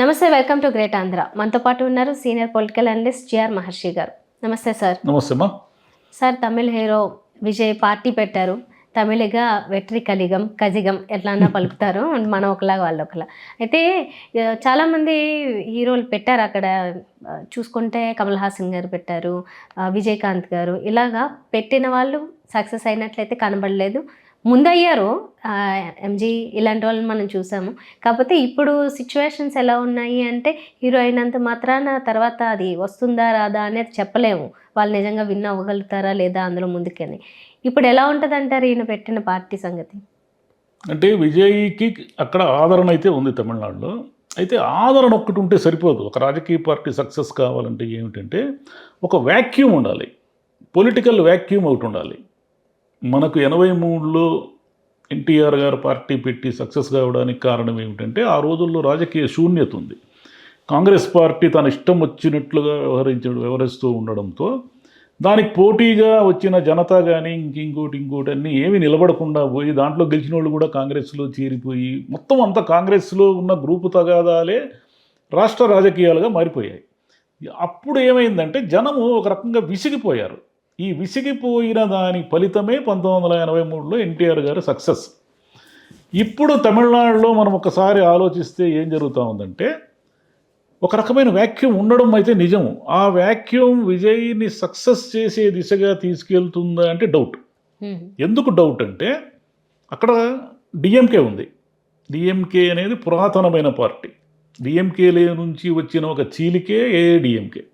నమస్తే, welcome to great Andhra. మనతో పాటు ఉన్నారు సీనియర్ పొలిటికల్ అనలిస్ట్ జిఆర్ మహర్షి గారు. నమస్తే సార్. నమస్తే అమ్మా. Sir, Tamil hero Vijay party పెట్టారు. తమిళిగా వెట్రి కలిగం కజిగం ఎట్లా అన్నా పలుకుతారు, మనం ఒకలా వాళ్ళు ఒకలా. అయితే చాలామంది హీరోలు పెట్టారు అక్కడ. చూసుకుంటే కమల్ హాసన్ గారు పెట్టారు, విజయకాంత్ గారు, ఇలాగా పెట్టిన వాళ్ళు సక్సెస్ అయినట్లయితే కనబడలేదు. ముందయ్యారు ఎంజీ, ఇలాంటి వాళ్ళని మనం చూసాము. కాకపోతే ఇప్పుడు సిచ్యువేషన్స్ ఎలా ఉన్నాయి అంటే హీరో అయినంత మాత్రాన తర్వాత అది వస్తుందా రాదా అనేది చెప్పలేము. వాళ్ళు నిజంగా విన్ అవ్వగలుగుతారా లేదా అందులో ముందుకని. ఇప్పుడు ఎలా ఉంటుంది అంటారు ఈయన పెట్టిన పార్టీ సంగతి? అంటే విజయ్కి అక్కడ ఆదరణ అయితే ఉంది తమిళనాడులో. అయితే ఆదరణ ఒక్కటి ఉంటే సరిపోదు. ఒక రాజకీయ పార్టీ సక్సెస్ కావాలంటే ఏమిటంటే ఒక వ్యాక్యూమ్ ఉండాలి, పొలిటికల్ వ్యాక్యూమ్ ఒకటి ఉండాలి. మనకు 83లో ఎన్టీఆర్ గారు పార్టీ పెట్టి సక్సెస్ కావడానికి కారణం ఏమిటంటే ఆ రోజుల్లో రాజకీయ శూన్యత ఉంది. కాంగ్రెస్ పార్టీ తన ఇష్టం వచ్చినట్లుగా వ్యవహరిస్తూ ఉండడంతో దానికి పోటీగా వచ్చిన జనతా కానీ ఇంకోటి అన్నీ ఏమీ నిలబడకుండా పోయి దాంట్లో గెలిచిన వాళ్ళు కూడా కాంగ్రెస్లో చేరిపోయి మొత్తం అంతా కాంగ్రెస్లో ఉన్న గ్రూపు తగాదాలే రాష్ట్ర రాజకీయాలుగా మారిపోయాయి. అప్పుడు ఏమైందంటే జనము ఒక రకంగా విసిగిపోయారు. ఈ విసిగిపోయిన దాని ఫలితమే 1983లో ఎన్టీఆర్ గారు సక్సెస్. ఇప్పుడు తమిళనాడులో మనం ఒకసారి ఆలోచిస్తే ఏం జరుగుతూ ఉందంటే ఒక రకమైన వ్యాక్యూమ్ ఉండడం అయితే నిజము. ఆ వ్యాక్యూమ్ విజయ్ని సక్సెస్ చేసే దిశగా తీసుకెళ్తుందా అంటే డౌట్. ఎందుకు డౌట్ అంటే అక్కడ డిఎంకే ఉంది. డిఎంకే అనేది పురాతనమైన పార్టీ. డిఎంకేలే నుంచి వచ్చిన ఒక చీలికే ఏఐడిఎంకే.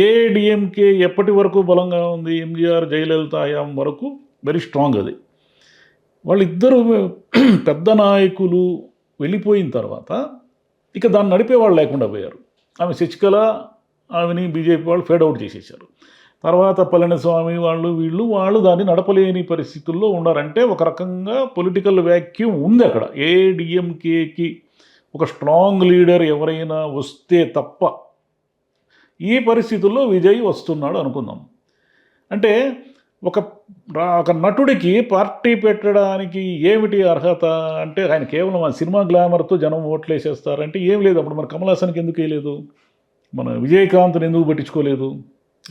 ఏఐడిఎంకే ఎప్పటి వరకు బలంగా ఉంది? ఎంజీఆర్ జయలలిత హయాం వరకు వెరీ స్ట్రాంగ్. అది వాళ్ళిద్దరూ పెద్ద నాయకులు వెళ్ళిపోయిన తర్వాత ఇక దాన్ని నడిపేవాళ్ళు లేకుండా పోయారు. ఆమె శశికళ, ఆమెని బీజేపీ వాళ్ళు ఫేడ్ అవుట్ చేసేసారు. తర్వాత పళనిస్వామి వాళ్ళు దాన్ని నడపలేని పరిస్థితుల్లో ఉన్నారంటే ఒక రకంగా పొలిటికల్ వ్యాక్యూమ్ ఉంది అక్కడ. ఏఐడిఎంకేకి ఒక స్ట్రాంగ్ లీడర్ ఎవరైనా వస్తే తప్ప ఈ పరిస్థితుల్లో విజయ్ వస్తున్నాడు అనుకుందాం. అంటే ఒక నటుడికి పార్టీ పెట్టడానికి ఏమిటి అర్హత అంటే ఆయన కేవలం ఆ సినిమా గ్లామర్తో జనం ఓట్లు వేసేస్తారంటే ఏం లేదు. అప్పుడు మన కమల్ హాసన్కి ఎందుకు వేయలేదు? మన విజయకాంత్ని ఎందుకు పట్టించుకోలేదు?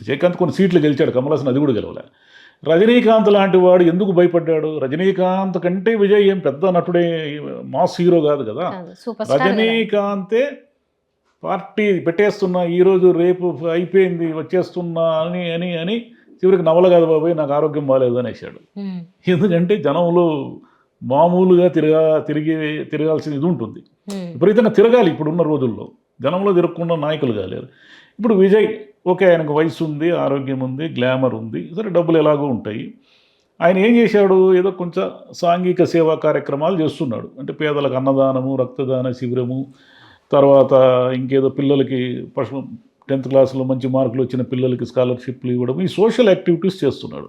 విజయకాంత్ కొన్ని సీట్లు గెలిచాడు, కమల్ హాసన్ అది కూడా గెలవలే. రజనీకాంత్ లాంటి వాడు ఎందుకు భయపడ్డాడు? రజనీకాంత్ కంటే విజయ్ ఏం పెద్ద నటుడే, మాస్ హీరో కాదు కదా. రజనీకాంతే పార్టీ పెట్టేస్తున్నా, ఈరోజు రేపు అయిపోయింది వచ్చేస్తున్నా అని చివరికి నవల కాదు బాబాయ్ నాకు ఆరోగ్యం బాగాలేదు అనేసాడు. ఎందుకంటే జనంలో మామూలుగా తిరగాల్సిన ఇది ఉంటుంది. విపరీతంగా తిరగాలి ఇప్పుడున్న రోజుల్లో. జనంలో తిరగకుండా నాయకులు కాలేరు. ఇప్పుడు విజయ్ ఓకే, ఆయనకు వయసు ఉంది, ఆరోగ్యం ఉంది, గ్లామర్ ఉంది, సరే డబ్బులు ఎలాగో ఉంటాయి. ఆయన ఏం చేశాడు? ఏదో కొంచెం సాంఘిక సేవా కార్యక్రమాలు చేస్తున్నాడు. అంటే పేదలకు అన్నదానము, రక్తదాన శిబిరము, తర్వాత ఇంకేదో పిల్లలకి 10th క్లాస్లో మంచి మార్కులు వచ్చిన పిల్లలకి స్కాలర్షిప్లు ఇవ్వడం, ఈ సోషల్ యాక్టివిటీస్ చేస్తున్నాడు.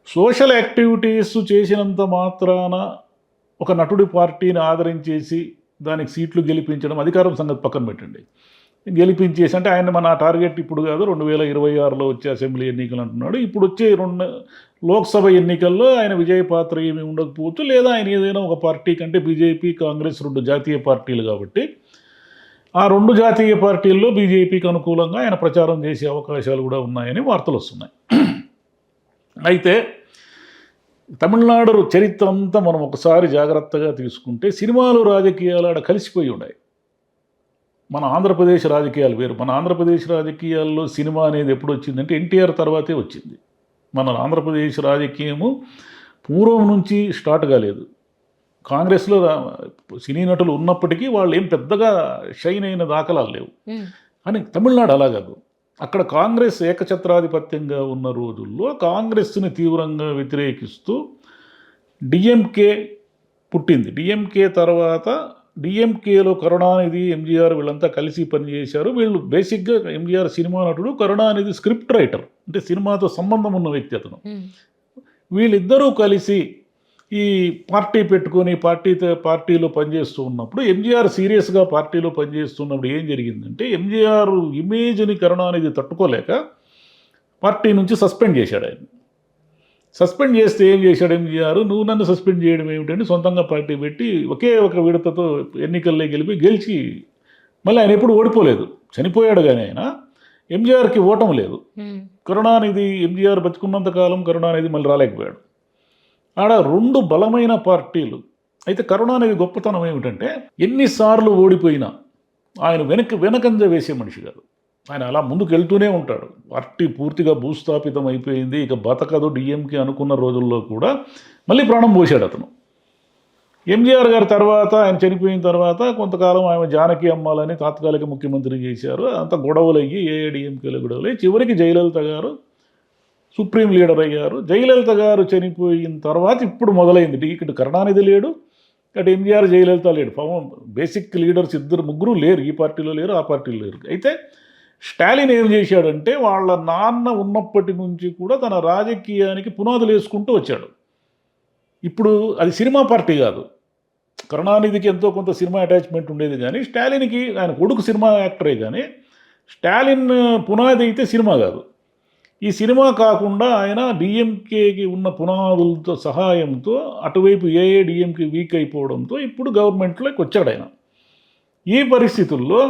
సోషల్ యాక్టివిటీస్ చేసినంత మాత్రాన ఒక నటుడి పార్టీని ఆదరించేసి దానికి సీట్లు గెలిపించడం, అధికారం సంగతి పక్కన పెట్టండి, గెలిపించేసి అంటే ఆయన మన టార్గెట్ ఇప్పుడు కాదు 2026లో వచ్చే అసెంబ్లీ ఎన్నికలు అంటున్నాడు. ఇప్పుడు వచ్చే 2 లోక్సభ ఎన్నికల్లో ఆయన విజయ పాత్ర ఏమి ఉండకపోవచ్చు, లేదా ఆయన ఏదైనా ఒక పార్టీ కంటే బీజేపీ, కాంగ్రెస్ 2 జాతీయ పార్టీలు కాబట్టి ఆ 2 జాతీయ పార్టీల్లో బీజేపీకి అనుకూలంగా ఆయన ప్రచారం చేసే అవకాశాలు కూడా ఉన్నాయని వార్తలు వస్తున్నాయి. అయితే తమిళనాడు చరిత్ర అంతా మనం ఒకసారి జాగ్రత్తగా తీసుకుంటే సినిమాలు రాజకీయాలు ఆడ కలిసిపోయి ఉన్నాయి. మన ఆంధ్రప్రదేశ్ రాజకీయాలు వేరు. మన ఆంధ్రప్రదేశ్ రాజకీయాల్లో సినిమా అనేది ఎప్పుడు వచ్చిందంటే ఎన్టీఆర్ తర్వాతే వచ్చింది. మన ఆంధ్రప్రదేశ్ రాజకీయము పూర్వం నుంచి స్టార్ట్ కాలేదు. కాంగ్రెస్లో సినీ నటులు ఉన్నప్పటికీ వాళ్ళు ఏం పెద్దగా షైన్ అయిన దాఖలాలు లేవు. కానీ తమిళనాడు అలా కాదు. అక్కడ కాంగ్రెస్ ఏకఛత్రాధిపత్యంగా ఉన్న రోజుల్లో కాంగ్రెస్ని తీవ్రంగా వ్యతిరేకిస్తూ డిఎంకే పుట్టింది. డిఎంకే తర్వాత డిఎంకేలో కరుణానిధి, ఎంజీఆర్ వీళ్ళంతా కలిసి పనిచేశారు. వీళ్ళు బేసిక్గా ఎంజీఆర్ సినిమా నటుడు, కరుణానిధి స్క్రిప్ట్ రైటర్, అంటే సినిమాతో సంబంధం ఉన్న వ్యక్తి అతను. వీళ్ళిద్దరూ కలిసి ఈ పార్టీ పెట్టుకొని పార్టీలో పనిచేస్తూ ఉన్నప్పుడు ఎంజీఆర్ సీరియస్గా పార్టీలో పనిచేస్తున్నప్పుడు ఏం జరిగిందంటే ఎంజీఆర్ ఇమేజ్ని కరుణానిధి తట్టుకోలేక పార్టీ నుంచి సస్పెండ్ చేశాడు. ఆయన సస్పెండ్ చేస్తే ఏం చేశాడు ఎంజీఆర్? నువ్వు నన్ను సస్పెండ్ చేయడం ఏమిటంటే సొంతంగా పార్టీ పెట్టి ఒకే ఒక విడతతో ఎన్నికల్లో గెలిచి మళ్ళీ ఆయన ఎప్పుడు ఓడిపోలేదు, చనిపోయాడు కానీ ఆయన. ఎంజీఆర్కి ఓటం లేదు. కరుణానిధి ఎంజీఆర్ బతుకున్నంత కాలం కరుణానిధి మళ్ళీ రాలేకపోయాడు. ఆడ 2 బలమైన పార్టీలు. అయితే కరుణానిధి గొప్పతనం ఏమిటంటే ఎన్నిసార్లు ఓడిపోయినా ఆయన వెనకంజ వేసే మనిషి కాదు. ఆయన అలా ముందుకు వెళ్తూనే ఉంటాడు. పార్టీ పూర్తిగా భూస్థాపితం అయిపోయింది, ఇక బతకదు డిఎంకే అనుకున్న రోజుల్లో కూడా మళ్ళీ ప్రాణం పోశాడు అతను. ఎంజీఆర్ గారి తర్వాత, ఆయన చనిపోయిన తర్వాత కొంతకాలం ఆమె జానకి అమ్మాలని తాత్కాలిక ముఖ్యమంత్రి చేశారు. అంత గొడవలు అయ్యి ఏఐడిఎంకేలో గొడవలు అయ్యి చివరికి జయలలిత గారు సుప్రీం లీడర్ అయ్యారు. జయలలిత గారు చనిపోయిన తర్వాత ఇప్పుడు మొదలైంది. ఇటు కరుణానిధి లేడు, అటు ఎంజీఆర్ జయలలిత లేడు. బేసిక్ లీడర్స్ ముగ్గురు లేరు, ఈ పార్టీలో లేరు, ఆ పార్టీలో లేరు. అయితే స్టాలిన్ ఏం చేశాడంటే వాళ్ళ నాన్న ఉన్నప్పటి నుంచి కూడా తన రాజకీయానికి పునాదులు వేసుకుంటూ వచ్చాడు. ఇప్పుడు అది సినిమా పార్టీ కాదు. కరుణానిధికి ఎంతో కొంత సినిమా అటాచ్మెంట్ ఉండేది, కానీ స్టాలిన్కి ఆయన కొడుకు సినిమా యాక్టరే, కానీ స్టాలిన్ పునాది అయితే సినిమా కాదు. ఈ సినిమా కాకుండా ఆయన డిఎంకేకి ఉన్న పునాదులతో సహాయంతో అటువైపు ఏఐడిఎంకే వీక్ అయిపోవడంతో ఇప్పుడు గవర్నమెంట్లోకి వచ్చాడు ఆయన. ఈ పరిస్థితుల్లో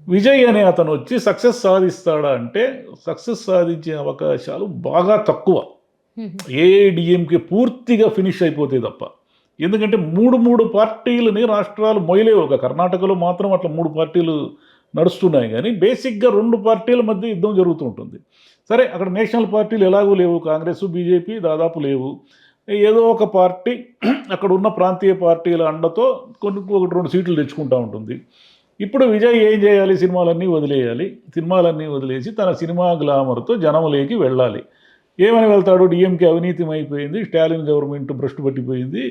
విజయ్ అనే అతను వచ్చి సక్సెస్ సాధిస్తాడా అంటే సక్సెస్ సాధించే అవకాశాలు బాగా తక్కువ. ఏఐడిఎంకే పూర్తిగా ఫినిష్ అయిపోతే తప్ప. ఎందుకంటే 3 పార్టీలని రాష్ట్రాలు మొయలేవు. ఒక కర్ణాటకలో మాత్రం అట్లా 3 పార్టీలు నడుస్తున్నాయి, కానీ బేసిక్గా 2 పార్టీల మధ్య యుద్ధం జరుగుతూ ఉంటుంది. సరే, అక్కడ నేషనల్ పార్టీలు ఎలాగూ లేవు, కాంగ్రెస్ బీజేపీ దాదాపు లేవు. ఏదో ఒక పార్టీ అక్కడ ఉన్న ప్రాంతీయ పార్టీల అండతో ఒకటి 2 సీట్లు తెచ్చుకుంటూ ఉంటుంది. ఇప్పుడు విజయ్ ఏం చేయాలి? సినిమాలన్నీ వదిలేయాలి. సినిమాలన్నీ వదిలేసి తన సినిమా గ్లామర్తో జనంలోకి వెళ్ళాలి. ఏమని వెళ్తాడు? డిఎంకే అవినీతిమైపోయింది, స్టాలిన్ గవర్నమెంట్ భ్రష్టు పట్టిపోయింది,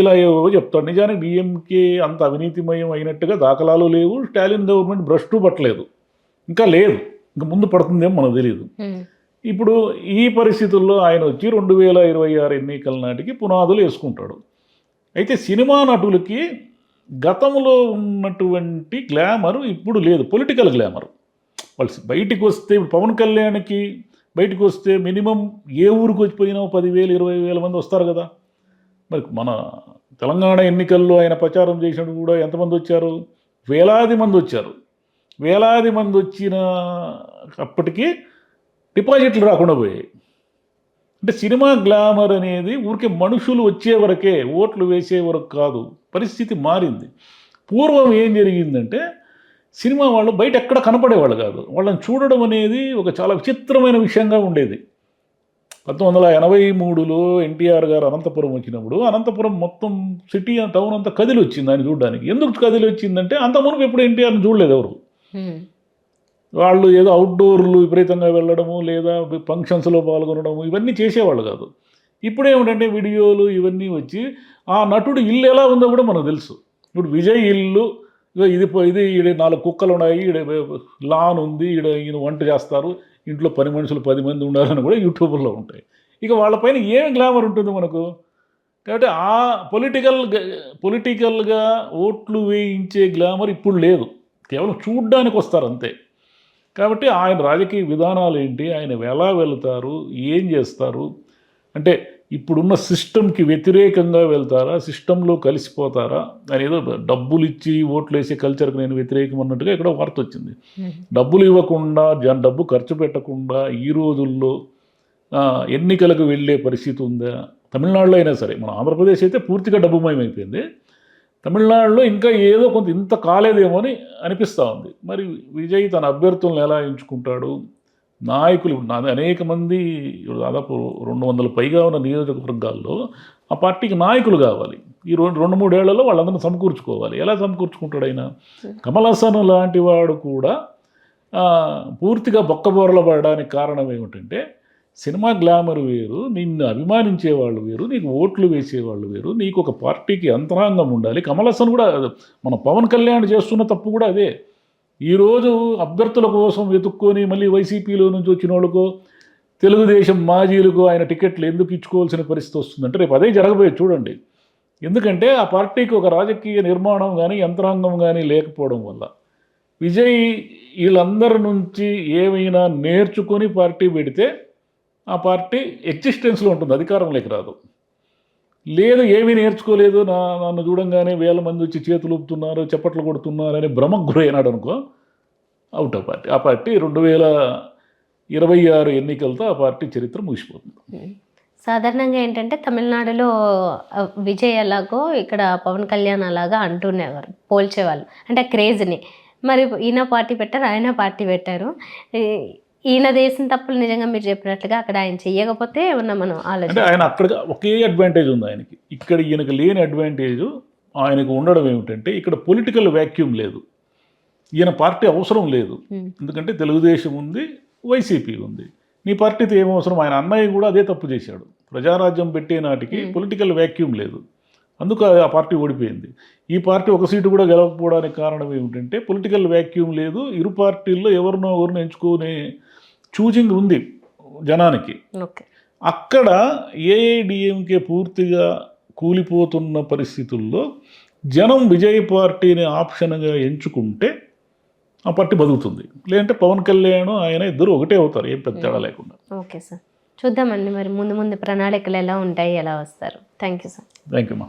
ఇలా ఏవో చెప్తాడు. నిజానికి డిఎంకే అంత అవినీతిమయం అయినట్టుగా దాఖలాలు లేవు. స్టాలిన్ గవర్నమెంట్ భ్రష్టు పట్టలేదు, ఇంకా లేదు, ఇంకా ముందు పడుతుందేమో మనకు తెలియదు. ఇప్పుడు ఈ పరిస్థితుల్లో ఆయన వచ్చి 2026 ఎన్నికల నాటికి పునాదులు వేసుకుంటాడు. అయితే సినిమా నటులకి గతంలో ఉన్నటువంటి గ్లామర్ ఇప్పుడు లేదు, పొలిటికల్ గ్లామర్. వాళ్ళు బయటికి వస్తే, ఇప్పుడు పవన్ కళ్యాణ్కి బయటకు వస్తే మినిమం ఏ ఊరికి వచ్చిపోయినా 10,000 20,000 మంది వస్తారు కదా. మరి మన తెలంగాణ ఎన్నికల్లో ఆయన ప్రచారం చేసినప్పుడు కూడా ఎంతమంది వచ్చారు? వేలాది మంది వచ్చారు. వేలాది మంది వచ్చిన అప్పటికి డిపాజిట్లు రాకుండా పోయాయి. అంటే సినిమా గ్లామర్ అనేది ఊరికే మనుషులు వచ్చే వరకే, ఓట్లు వేసే వరకు కాదు. పరిస్థితి మారింది. పూర్వం ఏం జరిగిందంటే సినిమా వాళ్ళు బయట ఎక్కడ కనపడేవాళ్ళు కాదు. వాళ్ళని చూడడం అనేది ఒక చాలా విచిత్రమైన విషయంగా ఉండేది. 1983లో ఎన్టీఆర్ గారు అనంతపురం వచ్చినప్పుడు అనంతపురం మొత్తం సిటీ టౌన్ అంతా కదిలి వచ్చింది ఆయన చూడడానికి. ఎందుకు కదిలి వచ్చిందంటే అంత మునుపు ఎప్పుడు ఎన్టీఆర్ని చూడలేదు ఎవరు. వాళ్ళు ఏదో అవుట్డోర్లు విపరీతంగా వెళ్ళడము, లేదా ఫంక్షన్స్లో పాల్గొనడము, ఇవన్నీ చేసేవాళ్ళు కాదు. ఇప్పుడేమిటంటే వీడియోలు ఇవన్నీ వచ్చి ఆ నటుడు ఇల్లు ఎలా ఉందో కూడా మనకు తెలుసు. ఇప్పుడు విజయ్ ఇల్లు ఇది ఈడ 4 కుక్కలు ఉన్నాయి, ఈడ లాన్ ఉంది, ఈయన వంట చేస్తారు, ఇంట్లో పని మనుషులు 10 మంది ఉండాలని కూడా యూట్యూబ్లో ఉంటాయి. ఇక వాళ్ళపైన ఏం గ్లామర్ ఉంటుంది మనకు? కాబట్టి ఆ పొలిటికల్గా ఓట్లు వేయించే గ్లామర్ ఇప్పుడు లేదు. కేవలం చూడ్డానికి వస్తారు అంతే. కాబట్టి ఆయన రాజకీయ విధానాలు ఏంటి, ఆయన ఎలా వెళ్తారు, ఏం చేస్తారు అంటే ఇప్పుడున్న సిస్టమ్కి వ్యతిరేకంగా వెళ్తారా, సిస్టంలో కలిసిపోతారా అని. ఏదో డబ్బులు ఇచ్చి ఓట్లు వేసే కల్చర్కి నేను వ్యతిరేకం అన్నట్టుగా ఇక్కడ వార్త వచ్చింది. డబ్బులు ఇవ్వకుండా, డబ్బు ఖర్చు పెట్టకుండా ఈ రోజుల్లో ఎన్నికలకు వెళ్ళే పరిస్థితి ఉందా? తమిళనాడులో అయినా సరే, మన ఆంధ్రప్రదేశ్ అయితే పూర్తిగా డబ్బుమయమైపోయింది. తమిళనాడులో ఇంకా ఏదో కొంత ఇంత కాలేదేమో అని అనిపిస్తూ ఉంది. మరి విజయ్ తన అభ్యర్థులను ఎలా ఎంచుకుంటాడు? నాయకులు అనేక మంది, దాదాపు 200 పైగా ఉన్న నియోజకవర్గాల్లో ఆ పార్టీకి నాయకులు కావాలి. ఈ 2-3 ఏళ్లలో వాళ్ళందరినీ సమకూర్చుకోవాలి. ఎలా సమకూర్చుకుంటాడు ఆయన? కమల్ హాసన్ లాంటి వాడు కూడా పూర్తిగా బొక్కబోరల పడడానికి కారణం ఏమిటంటే సినిమా గ్లామర్ వేరు, నిన్ను అభిమానించేవాళ్ళు వేరు, నీకు ఓట్లు వేసేవాళ్ళు వేరు, నీకు ఒక పార్టీకి అంతరాంగం ఉండాలి. కమల్ హాసన్ కూడా, మన పవన్ కళ్యాణ్ చేస్తున్న తప్పు కూడా అదే. ఈరోజు అభ్యర్థుల కోసం వెతుక్కొని మళ్ళీ వైసీపీలో నుంచి వచ్చిన వాళ్ళకో, తెలుగుదేశం మాజీలకు ఆయన టికెట్లు ఎందుకు ఇచ్చుకోవాల్సిన పరిస్థితి వస్తుందంటే రేపు అదే జరగబోయేది చూడండి. ఎందుకంటే ఆ పార్టీకి ఒక రాజకీయ నిర్మాణం కానీ యంత్రాంగం కానీ లేకపోవడం వల్ల విజయ్ వీళ్ళందరి నుంచి ఏమైనా నేర్చుకొని పార్టీ పెడితే ఆ పార్టీ ఎగ్జిస్టెన్స్లో ఉంటుంది, అధికారంలోకి రాదు. లేదు ఏమీ నేర్చుకోలేదు, నన్ను చూడంగానే వేల మంది వచ్చి చేతులు ఊపుతున్నారు, చప్పట్లు కొడుతున్నారు అని భ్రమకు గురైనాడు అనుకో, అవుట్ ఆఫ్ పార్టీ. ఆ పార్టీ 2026 ఎన్నికలతో ఆ పార్టీ చరిత్ర ముగిసిపోతుంది. సాధారణంగా ఏంటంటే తమిళనాడులో విజయ్ ఎలాగో ఇక్కడ పవన్ కళ్యాణ్ అలాగా అంటునేవారు, పోల్చేవాళ్ళు అంటే ఆ క్రేజ్ని. మరి ఈయన పార్టీ పెట్టారు, ఆయన పార్టీ పెట్టారు. ఈయన దేశం తప్పులు నిజంగా మీరు చెప్పినట్లుగా అక్కడ ఆయన చెయ్యకపోతే ఏమన్నా మనం అంటే ఆలోచన. ఆయన అక్కడ ఒకే అడ్వాంటేజ్ ఉంది ఆయనకి. ఇక్కడ ఈయనకు లేని అడ్వాంటేజ్ ఆయనకు ఉండడం ఏమిటంటే ఇక్కడ పొలిటికల్ వ్యాక్యూమ్ లేదు. ఈయన పార్టీ అవసరం లేదు. ఎందుకంటే తెలుగుదేశం ఉంది, వైసీపీ ఉంది. నీ పార్టీతో ఏం అవసరం? ఆయన అన్నయ్య కూడా అదే తప్పు చేశాడు. ప్రజారాజ్యం పెట్టే నాటికి పొలిటికల్ వ్యాక్యూమ్ లేదు, అందుకు ఆ పార్టీ ఓడిపోయింది. ఈ పార్టీ ఒక సీటు కూడా గెలవకపోవడానికి కారణం ఏమిటంటే పొలిటికల్ వ్యాక్యూమ్ లేదు. ఇరు పార్టీల్లో ఎవరినో ఎంచుకునే చూజింగ్ ఉంది జనానికి. ఓకే. అక్కడ ఏఐడిఎంకే పూర్తిగా కూలిపోతున్న పరిస్థితుల్లో జనం విజయ్ పార్టీని ఆప్షన్గా ఎంచుకుంటే ఆ పార్టీ బతుకుతుంది. లేదంటే పవన్ కళ్యాణ్ ఆయన ఇద్దరు ఒకటే అవుతారు, ఏం పెద్ద తేడా లేకుండా. ఓకే సార్, చూద్దామండి మరి ముందు ముందు ప్రణాళికలు ఎలా ఉంటాయి, ఎలా వస్తారు. Thank you sir. Thank you మా.